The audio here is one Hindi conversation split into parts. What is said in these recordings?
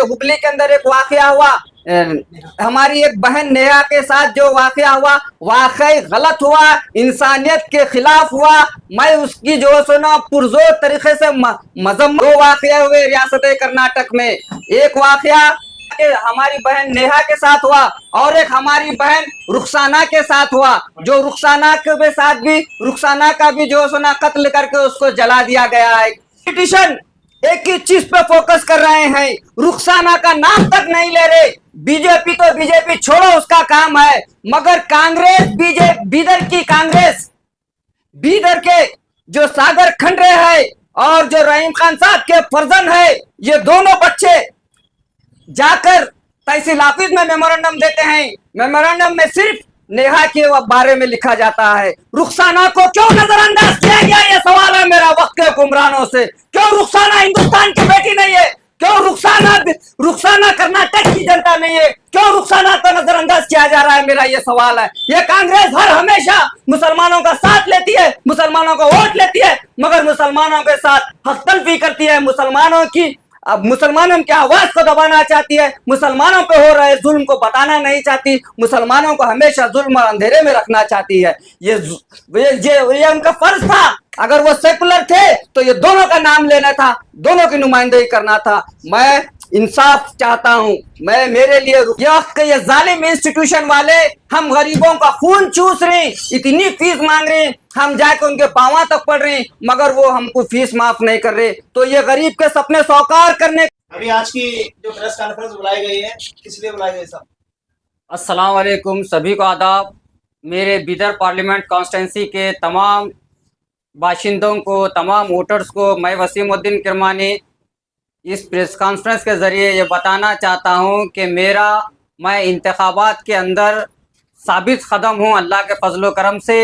हुगली के अंदर एक वाकया हुआ, हमारी एक बहन नेहा के साथ जो वाकया हुआ, वाकई गलत हुआ, इंसानियत के खिलाफ हुआ। मैं उसकी जो सुना पुरजोर तरीके से मजम्मत। दो वाकया हुए रियासत कर्नाटक में, एक वाकया हमारी बहन नेहा के साथ हुआ और एक हमारी बहन रुखसाना के साथ हुआ, जो रुखसाना के साथ भी रुखसाना का भी जो सुना कत्ल करके उसको जला दिया गया है। पॉलिटिशियन एक ही चीज पे फोकस कर रहे हैं, रुखसाना का नाम तक नहीं ले रहे। बीजेपी तो बीजेपी छोड़ो, उसका काम है, मगर कांग्रेस बीदर की कांग्रेस, बीदर के जो सागर खंडरे है और जो रहीम खान साहब के फर्जन है, ये दोनों बच्चे जाकर तहसील ऑफिस में मेमोरेंडम देते हैं। मेमोरेंडम में सिर्फ नेहा के बारे में लिखा जाता है। रुखसाना को क्यों नजरअंदाज किया गया, ये सवाल है मेरा वक्त के हुक्मरानों से। क्यों रुखसाना हिंदुस्तान की बेटी नहीं है? क्यों रुखसाना कर्नाटक की जनता नहीं है? क्यों रुखसाना को नजरअंदाज किया जा रहा है, मेरा ये सवाल है। ये कांग्रेस हर हमेशा मुसलमानों का साथ लेती है, मुसलमानों को वोट लेती है, मगर मुसलमानों के साथ हक तलफी करती है, मुसलमानों की अब मुसलमानों की आवाज को दबाना चाहती है, मुसलमानों पे हो रहे जुल्म को बताना नहीं चाहती, मुसलमानों को हमेशा जुल्म और अंधेरे में रखना चाहती है। ये उनका फर्ज था। अगर वो सेकुलर थे तो ये दोनों का नाम लेना था, दोनों की नुमाइंदगी करना था। मैं इंसाफ चाहता हूं, मैं मेरे लिए ये जालिम इंस्टीट्यूशन वाले हम गरीबों का खून चूस रहे, इतनी फीस मांग रहे, हम जाके उनके पांव तक पड़ रहे, मगर वो हमको फीस माफ नहीं कर रहे। तो ये गरीब के सपने साकार करने। अभी आज की जो प्रेस कॉन्फ्रेंस बुलाई गई है, किस लिए बुलाई गई साहब? अस्सलाम वालेकुम, सभी को आदाब। मेरे बिदर पार्लियामेंट कॉन्स्टिट्यूंसी के तमाम बाशिंदों को, तमाम वोटर्स को मैं वसीमुद्दीन किरमानी इस प्रेस कॉन्फ्रेंस के ज़रिए ये बताना चाहता हूँ कि मैं इंतखाबात के अंदर साबित कदम हूँ। अल्लाह के फजलो करम से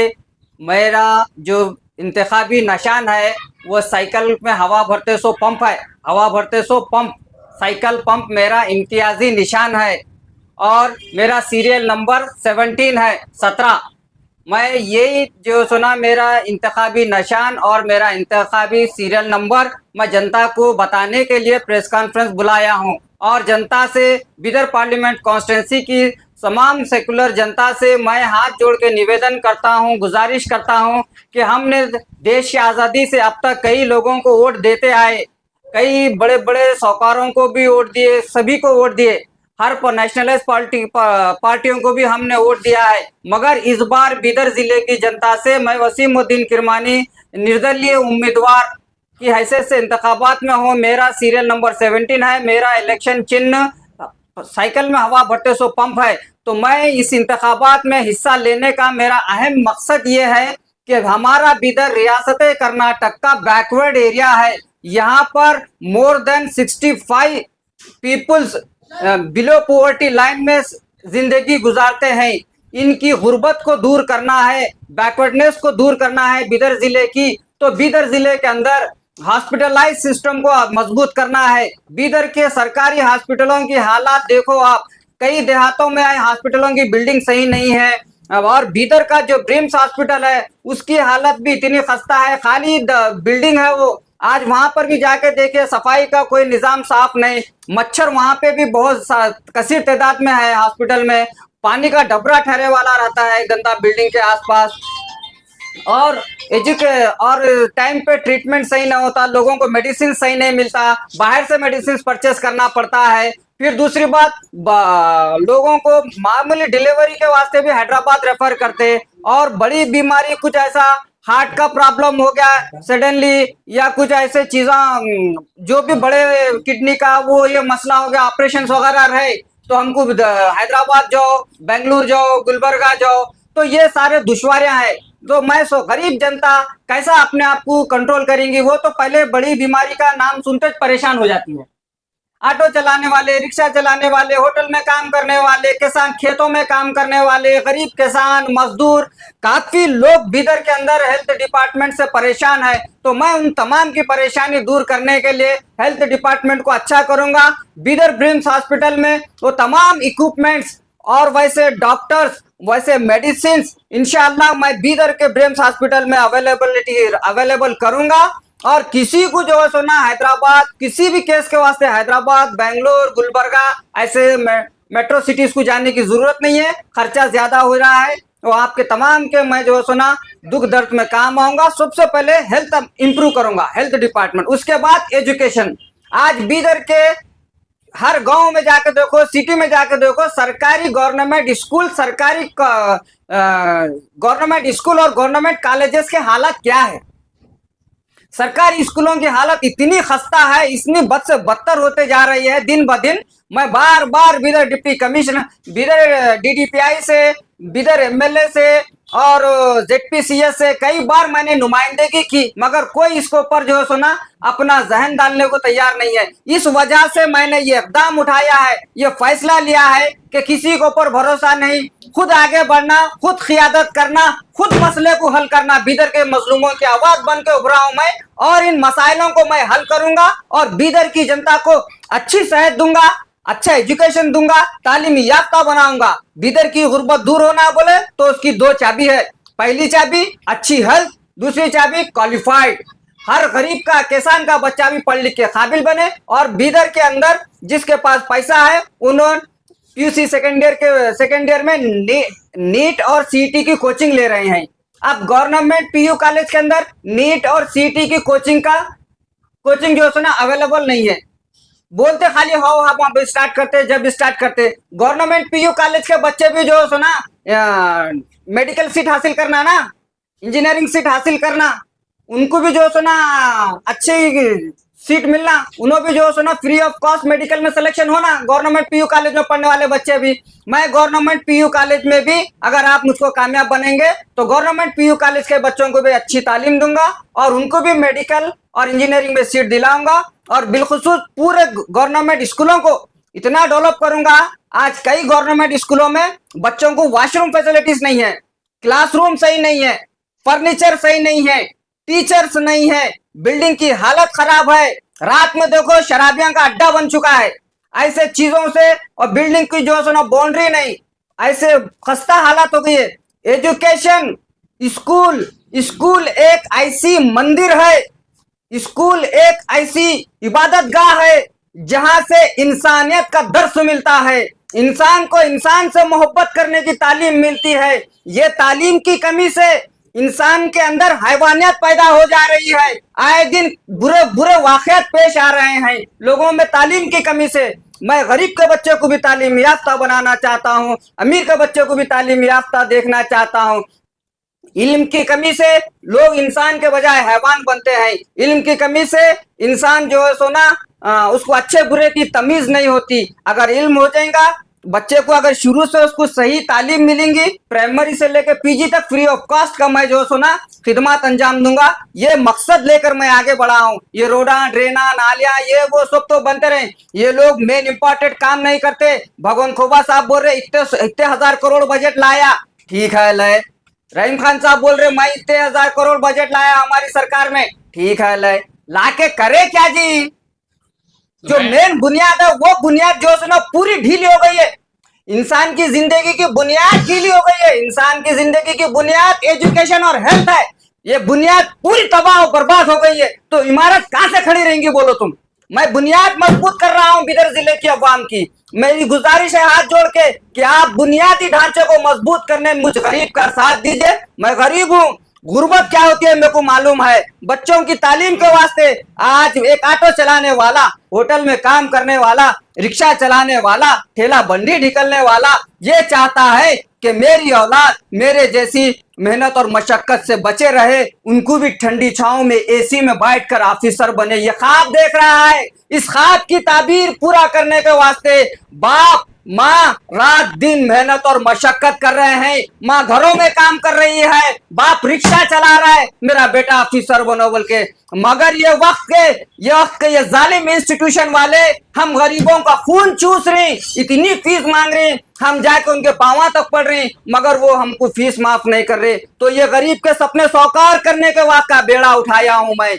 मेरा जो इंतखाबी निशान है वो साइकिल में हवा भरते सो पंप है, हवा भरते सो पंप, साइकिल पंप मेरा इम्तियाजी निशान है और मेरा सीरियल नंबर 17 है। मैं यही जो सुना मेरा इंतखाबी निशान और मेरा इंतखाबी सीरियल नंबर मैं जनता को बताने के लिए प्रेस कॉन्फ्रेंस बुलाया हूं और जनता से, बिदर पार्लियामेंट कॉन्स्टिट्यूंसी की तमाम सेकुलर जनता से मैं हाथ जोड़ के निवेदन करता हूं, गुजारिश करता हूं कि हमने देश की आज़ादी से अब तक कई लोगों को वोट देते आए, कई बड़े बड़े साहूकारों को भी वोट दिए, सभी को वोट दिए, हर नेशनलिस्ट पार्टियों को भी हमने वोट दिया है, मगर इस बार बिदर जिले की जनता से मैं वसीमुद्दीन किरमानी निर्दलीय उम्मीदवार की हैसियत से इंतखाबात में हूँ। मेरा सीरियल नंबर 17 है, मेरा इलेक्शन चिन्ह साइकिल में हवा भरते सो पंप है। तो मैं इस इंतखाबात में हिस्सा लेने का मेरा अहम मकसद ये है कि हमारा बिदर रियासत कर्नाटक का बैकवर्ड एरिया है। यहाँ पर more than 65 peoples below poverty line में जिंदगी गुजारते हैं। इनकी गुर्बत को दूर करना है, बैकवर्डनेस को दूर करना है बिदर जिले की। तो बिदर जिले के अंदर हॉस्पिटलाइज सिस्टम को मजबूत करना है। बिदर के सरकारी हॉस्पिटलों की हालात देखो आप, कई देहातों में हॉस्पिटलों की बिल्डिंग सही नहीं है और बिदर का जो ब्रिम्स हॉस्पिटल है उसकी हालत भी इतनी खस्ता है, खाली बिल्डिंग है वो। आज वहां पर भी जाके देखिए, सफाई का कोई निजाम साफ नहीं, मच्छर वहां पे भी बहुत कसीर तादाद में है। हॉस्पिटल में पानी का डबरा ठहरे वाला रहता है गंदा बिल्डिंग के आसपास और टाइम पे ट्रीटमेंट सही नहीं होता, लोगों को मेडिसिन सही नहीं मिलता, बाहर से मेडिसिन परचेस करना पड़ता है। फिर दूसरी बात, लोगों को मामूली डिलीवरी के वास्ते भी हैदराबाद रेफर करते, और बड़ी बीमारी कुछ ऐसा हार्ट का प्रॉब्लम हो गया सडनली, या कुछ ऐसे चीज़ें जो भी बड़े किडनी का वो ये मसला हो गया, ऑपरेशन वगैरह रहे, तो हमको हैदराबाद जाओ, बेंगलुरु जाओ, गुलबर्गा जाओ, तो ये सारे दुश्वारियां हैं। तो मैं गरीब जनता कैसा अपने आप को कंट्रोल करेंगी? वो तो पहले बड़ी बीमारी का नाम सुनते परेशान हो जाती है। ऑटो चलाने वाले, रिक्शा चलाने वाले, होटल में काम करने वाले, किसान खेतों में काम करने वाले, गरीब किसान, मजदूर, काफी लोग बिदर के अंदर हेल्थ डिपार्टमेंट से परेशान है। तो मैं उन तमाम की परेशानी दूर करने के लिए हेल्थ डिपार्टमेंट को अच्छा करूंगा। बिदर ब्रिम्स हॉस्पिटल में वो तमाम इक्विपमेंट्स और वैसे डॉक्टर्स, वैसे मेडिसिन इंशाअल्लाह मैं बिदर के ब्रिम्स हॉस्पिटल में अवेलेबल करूंगा। और किसी को जो है सो ना हैदराबाद किसी भी केस के वास्ते हैदराबाद, बेंगलोर, गुलबर्गा ऐसे मेट्रो सिटीज को जाने की जरूरत नहीं है। खर्चा ज्यादा हो रहा है। तो आपके तमाम के मैं जो है सो ना दुख दर्द में काम आऊंगा। सबसे पहले हेल्थ इंप्रूव करूंगा, हेल्थ डिपार्टमेंट, उसके बाद एजुकेशन। आज बीदर के हर गांव में जाके देखो, सिटी में जाके देखो, सरकारी गवर्नमेंट स्कूल, सरकारी गवर्नमेंट स्कूल और गवर्नमेंट कॉलेजेस के हालत क्या है। सरकारी स्कूलों की हालत इतनी खस्ता है, इतनी बद से बदतर होते जा रही है दिन ब दिन। मैं बार बार Bidar deputy commissioner, Bidar DDPI से, बिदर एमएलए से और जेडपीसीएस से कई बार मैंने नुमाइंदगी की, मगर कोई इसके ऊपर जो है सो ना अपना जहन डालने को तैयार नहीं है। इस वजह से मैंने ये इकदाम उठाया है, ये फैसला लिया है कि किसी के ऊपर भरोसा नहीं, खुद आगे बढ़ना, खुद क़ियादत करना, खुद मसले को हल करना। बीदर के मजलूमों की आवाज बन के उभरा हूं मैं और इन मसाइलों को मैं हल करूंगा और बीदर की जनता को अच्छी सेहत दूंगा, अच्छा एजुकेशन दूंगा, तालीमी याफ्ता बनाऊंगा। बीदर की गुर्बत दूर होना बोले तो उसकी दो चाबी है। पहली चाबी अच्छी हेल्थ, दूसरी चाबी क्वालिफाइड। हर गरीब का, किसान का बच्चा भी पढ़ लिख के काबिल बने। और बीदर के अंदर जिसके पास पैसा है उन्होंने पीयूसी सेकेंड ईयर में नीट और सीईटी की कोचिंग ले रहे हैं। अब गवर्नमेंट पीयू कॉलेज के अंदर नीट और सीईटी की कोचिंग जो है ना अवेलेबल नहीं है। बोलते खाली हो हम स्टार्ट करते, जब स्टार्ट करते गवर्नमेंट पीयू कॉलेज के बच्चे भी जो है ना मेडिकल सीट हासिल करना ना, इंजीनियरिंग सीट हासिल करना, उनको भी जो है ना अच्छी सीट मिलना, उन्होंने भी जो है ना फ्री ऑफ कॉस्ट मेडिकल में सिलेक्शन होना, गवर्नमेंट पीयू कॉलेज में पढ़ने वाले बच्चे भी। मैं गवर्नमेंट पीयू कॉलेज में भी अगर आप मुझको कामयाब बनेंगे तो गवर्नमेंट पीयू कॉलेज के बच्चों को भी अच्छी तालीम दूंगा और उनको भी मेडिकल और इंजीनियरिंग में सीट दिलाऊंगा। और बिलखुसूस पूरे गवर्नमेंट स्कूलों को इतना डेवलप करूंगा। आज कई गवर्नमेंट स्कूलों में बच्चों को वॉशरूम फैसिलिटीज नहीं है, क्लासरूम सही नहीं है, फर्नीचर सही नहीं है, टीचर्स नहीं है, बिल्डिंग की हालत खराब है। रात में देखो शराबियां का अड्डा बन चुका है। ऐसे चीजों से और बिल्डिंग की जो है ना बाउंड्री नहीं, ऐसे खस्ता हालत हो गई है। एजुकेशन, स्कूल एक ऐसी मंदिर है, स्कूल एक ऐसी इबादत गाह है जहां से इंसानियत का दर्स मिलता है, इंसान को इंसान से मोहब्बत करने की तालीम मिलती है। ये तालीम की कमी से इंसान के अंदर हैवानियत पैदा हो जा रही है। आए दिन बुरे बुरे वाक़यात पेश आ रहे हैं लोगों में तालीम की कमी से। मैं गरीब के बच्चे को भी तालीम याफ्ता बनाना चाहता हूँ, अमीर के बच्चे को भी तालीम याफ्ता देखना चाहता हूँ। इल्म की कमी से लोग इंसान के बजाय हैवान बनते हैं। इल्म की कमी से इंसान जो है सो ना उसको अच्छे बुरे की तमीज नहीं होती। अगर इल्म हो जाएगा बच्चे को, अगर शुरू से उसको सही तालीम मिलेंगी, प्राइमरी से लेकर पीजी तक फ्री ऑफ कॉस्ट का मैं जो है सो ना खिदमत अंजाम दूंगा। ये मकसद लेकर मैं आगे बढ़ा हूँ। ये रोडा, ड्रेना, नालियां, ये वो सब तो बनते रहे, ये लोग मेन इंपॉर्टेंट काम नहीं करते। भगवान खोबा साहब बोल रहे इतने हजार करोड़ बजट लाया, ठीक है लय। रहीम खान साहब बोल रहे मैं इतने 1000 करोड़ बजट लाया हमारी सरकार में, ठीक है लय। लाके करे क्या जी? जो मेन बुनियाद है वो बुनियाद जो है ना पूरी ढीली हो गई है। इंसान की जिंदगी की बुनियाद ढीली हो गई है। इंसान की जिंदगी की बुनियाद एजुकेशन और हेल्थ है। ये बुनियाद पूरी तबाह और बर्बाद हो गई है तो इमारत कहां से खड़ी रहेंगी बोलो तुम? मैं बुनियाद मजबूत कर रहा हूं बिदर जिले की अवाम की। मेरी गुजारिश है हाथ जोड़ के कि आप बुनियादी ढांचे को मजबूत करने में मुझ गरीब का साथ दीजिए। मैं गरीब हूं, गुर्बत क्या होती है मेरे को मालूम है। बच्चों की तालीम के वास्ते आज एक ऑटो चलाने वाला, होटल में काम करने वाला, रिक्शा चलाने वाला, ठेला बंडी निकलने वाला ये चाहता है कि मेरी औलाद मेरे जैसी मेहनत और मशक्कत से बचे रहे, उनको भी ठंडी छांव में एसी में बैठकर ऑफिसर बने। ये ख्वाब देख रहा है। इस ख्वाब की ताबीर पूरा करने के वास्ते बाप माँ रात दिन मेहनत और मशक्कत कर रहे हैं। माँ घरों में काम कर रही है, बाप रिक्शा चला रहा है, मेरा बेटा ऑफिसर बनो बोल के। मगर ये वक्त के ये जालिम इंस्टीट्यूशन वाले हम गरीबों का खून चूस रहे, इतनी फीस मांग रहे, हम जाके उनके पांव तक पड़ रहे, मगर वो हमको फीस माफ नहीं कर रहे। तो ये गरीब के सपने साकार करने के वाक़ का बेड़ा उठाया हूं मैं।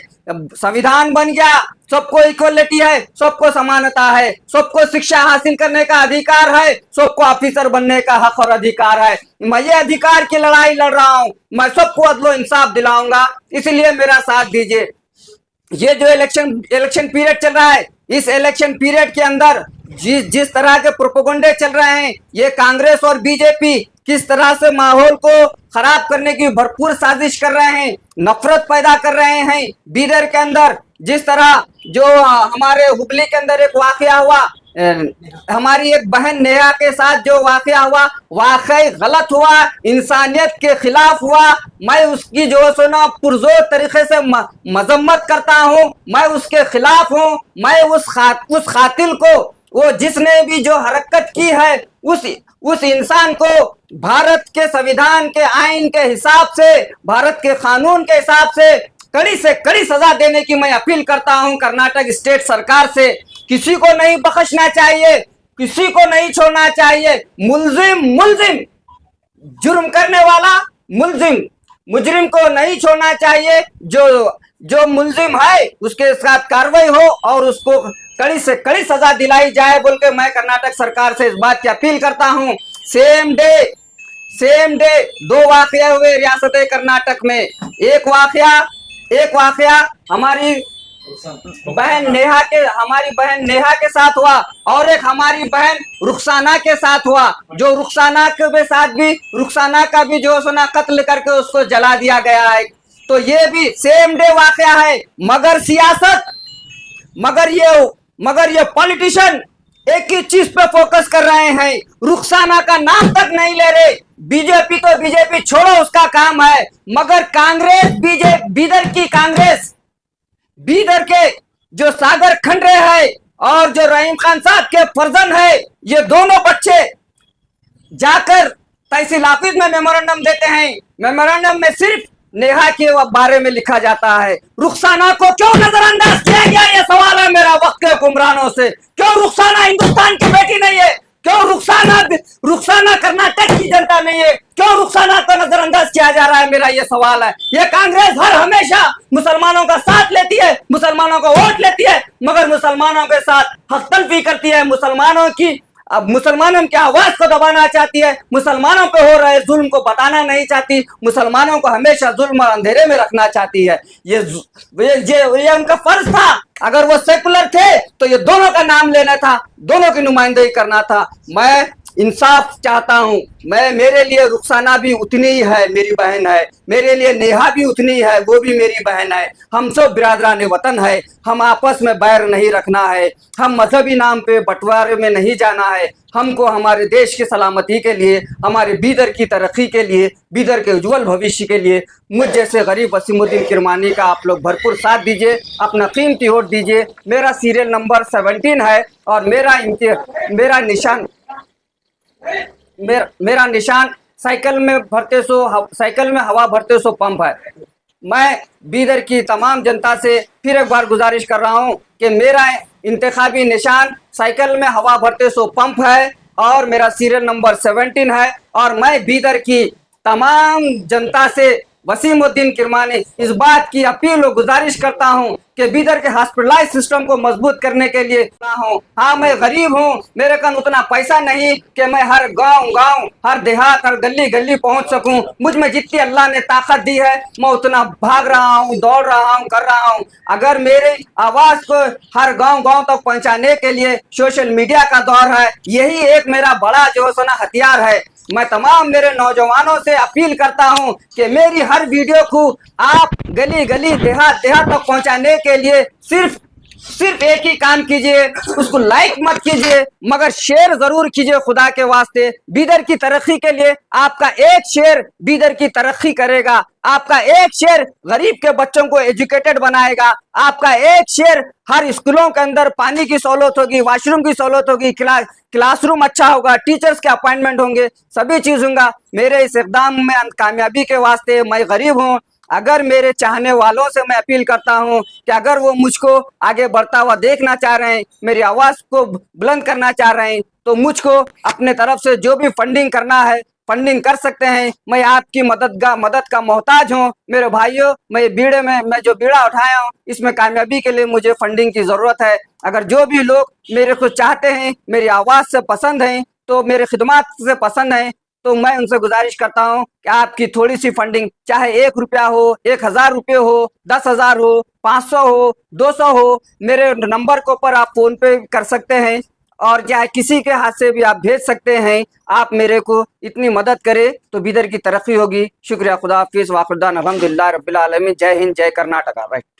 संविधान बन गया, सबको इक्वलिटी है, सबको समानता है, सबको शिक्षा हासिल करने का अधिकार है, सबको ऑफिसर बनने का हक और अधिकार है। मैं ये अधिकार की लड़ाई लड़ रहा हूं। मैं सबको अदलो इंसाफ दिलाऊंगा, इसलिए मेरा साथ दीजिए। ये जो इलेक्शन पीरियड चल रहा है, इस इलेक्शन पीरियड के अंदर जिस तरह के प्रोपोगंडे चल रहे हैं, ये कांग्रेस और बीजेपी किस तरह से माहौल को खराब करने की भरपूर साजिश कर रहे हैं, नफरत पैदा कर रहे हैं बीदर के अंदर। जिस तरह जो हमारे हुगली के अंदर एक वाकया हुआ, हमारी एक बहन नेहा के साथ जो वाकया हुआ, वाकई गलत हुआ, इंसानियत के खिलाफ हुआ। मैं उसकी जो है ना पुरजोर तरीके से मजम्मत करता हूँ, मैं उसके खिलाफ हूँ। मैं उस कातिल को, वो जिसने भी जो हरकत की है, उस इंसान को भारत के संविधान के आइन के हिसाब से, भारत के कानून के हिसाब से कड़ी सजा देने की मैं अपील करता हूं कर्नाटक स्टेट सरकार से। किसी को नहीं बख्शना चाहिए, किसी को नहीं छोड़ना चाहिए। मुलजिम जुर्म करने वाला मुजरिम को नहीं छोड़ना चाहिए। जो मुलजिम है उसके साथ कार्रवाई हो और उसको कड़ी से कड़ी सजा दिलाई जाए बोल के मैं कर्नाटक सरकार से इस बात की अपील करता हूं। सेम डे 2 वाकया हुए रियासत कर्नाटक में। एक वाकया हमारी बहन नेहा के साथ हुआ और एक हमारी बहन रुखसाना के साथ हुआ। जो रुखसाना का भी जो सुना कत्ल करके उसको जला दिया गया है। तो ये भी सेम डे वाकया है। मगर ये पॉलिटिशियन एक ही चीज पे फोकस कर रहे हैं, रुखसाना का नाम तक नहीं ले रहे। बीजेपी तो बीजेपी छोड़ो, उसका काम है, मगर कांग्रेस बीदर के जो सागर खंडरे है और जो रहीम खान साहब के फर्जन है, ये दोनों बच्चे जाकर तहसील ऑफिस में मेमोरेंडम देते हैं। मेमोरेंडम में सिर्फ नेहा के बारे में लिखा जाता है। रुखसाना को क्यों नजरअंदाज किया गया, ये सवाल है मेरा वक्त के हुक्मरानों से। क्यों रुखसाना हिंदुस्तान की बेटी नहीं है? क्यों रुखसाना कर्नाटक की जनता नहीं है? क्यों रुखसाना को नजरअंदाज किया जा रहा है? मेरा ये सवाल है। ये कांग्रेस हर हमेशा मुसलमानों का साथ लेती है, मुसलमानों को वोट लेती है, मगर मुसलमानों के साथ हक तलफी करती है। मुसलमानों की आवाज को दबाना चाहती है, मुसलमानों पे हो रहे जुल्म को बताना नहीं चाहती, मुसलमानों को हमेशा जुल्म और अंधेरे में रखना चाहती है। ये उनका फर्ज था। अगर वो सेकुलर थे तो ये दोनों का नाम लेना था, दोनों की नुमाइंदगी करना था। मैं इंसाफ चाहता हूं। मेरे लिए रुखसाना भी उतनी ही है, मेरी बहन है। मेरे लिए नेहा भी उतनी है, वो भी मेरी बहन है। हम सब बिरादरान वतन है। हम आपस में बैर नहीं रखना है, हम मजहबी नाम पे बंटवारे में नहीं जाना है। हमको हमारे देश की सलामती के लिए, हमारे बीदर की तरक्की के लिए, बीदर के उज्जवल भविष्य के लिए मुझ जैसे गरीब वसीमुद्दीन किरमानी का आप लोग भरपूर साथ दीजिए, अपना कीमती वोट दीजिए। मेरा सीरियल नंबर 17 है और मेरा निशान साइकिल में हवा भरते सो पंप है। मैं बीदर की तमाम जनता से फिर एक बार गुजारिश कर रहा हूं कि मेरा इंतखाबी निशान साइकिल में हवा भरते सो पंप है और मेरा सीरियल नंबर 17 है। और मैं बीदर की तमाम जनता से, वसीमुद्दीन किरमानी, इस बात की अपील और गुजारिश करता हूं कि बीदर के हॉस्पिटलाइज सिस्टम को मजबूत करने के लिए हाँ, मैं गरीब हूं, मेरे पास उतना पैसा नहीं कि मैं हर गांव, हर देहात, हर गली गली पहुंच सकूं। मुझ में जितनी अल्लाह ने ताकत दी है, मैं उतना भाग रहा हूं, दौड़ रहा हूं, कर रहा हूं। अगर मेरे आवाज को हर गांव तक पहुंचाने के लिए सोशल मीडिया का दौर है, यही एक मेरा बड़ा जो है हथियार है। मैं तमाम मेरे नौजवानों से अपील करता हूं कि मेरी हर वीडियो को आप गली देहात तक पहुंचाने के लिए सिर्फ एक ही काम कीजिए, उसको लाइक मत कीजिए मगर शेयर जरूर कीजिए। खुदा के वास्ते, बीदर की तरक्की के लिए आपका एक शेयर बीदर की तरक्की करेगा। आपका एक शेयर गरीब के बच्चों को एजुकेटेड बनाएगा। आपका एक शेयर हर स्कूलों के अंदर पानी की सहूलत होगी, वॉशरूम की सहूलत होगी, क्लासरूम अच्छा होगा, टीचर्स के अपॉइंटमेंट होंगे, सभी चीज होगा। मेरे इस इक़दाम में कामयाबी के वास्ते, मैं गरीब हूँ, अगर मेरे चाहने वालों से मैं अपील करता हूं कि अगर वो मुझको आगे बढ़ता हुआ देखना चाह रहे हैं, मेरी आवाज को बुलंद करना चाह रहे हैं, तो मुझको अपने तरफ से जो भी फंडिंग करना है फंडिंग कर सकते हैं। मैं आपकी मदद का मोहताज हूं। मेरे भाइयों, मैं जो बीड़ा उठाया हूं, इसमें कामयाबी के लिए मुझे फंडिंग की जरूरत है। अगर जो भी लोग मेरे को चाहते हैं, मेरी आवाज से पसंद हैं, तो मेरे खिदमत से पसंद हैं, तो मैं उनसे गुजारिश करता हूं कि आपकी थोड़ी सी फंडिंग, चाहे 1 रुपया हो, 1,000 रुपये हो, 10,000 हो, 500 हो, 200 हो, मेरे नंबर के ऊपर आप फोन पे कर सकते हैं और चाहे किसी के हाथ से भी आप भेज सकते हैं। आप मेरे को इतनी मदद करें तो बिदर की तरक्की होगी। शुक्रिया, खुदा हाफिज, वाखुदा, अल्हम्दुलिल्लाह रब्बिल आलमीन। जय हिंद, जय कर्नाटका। भाई।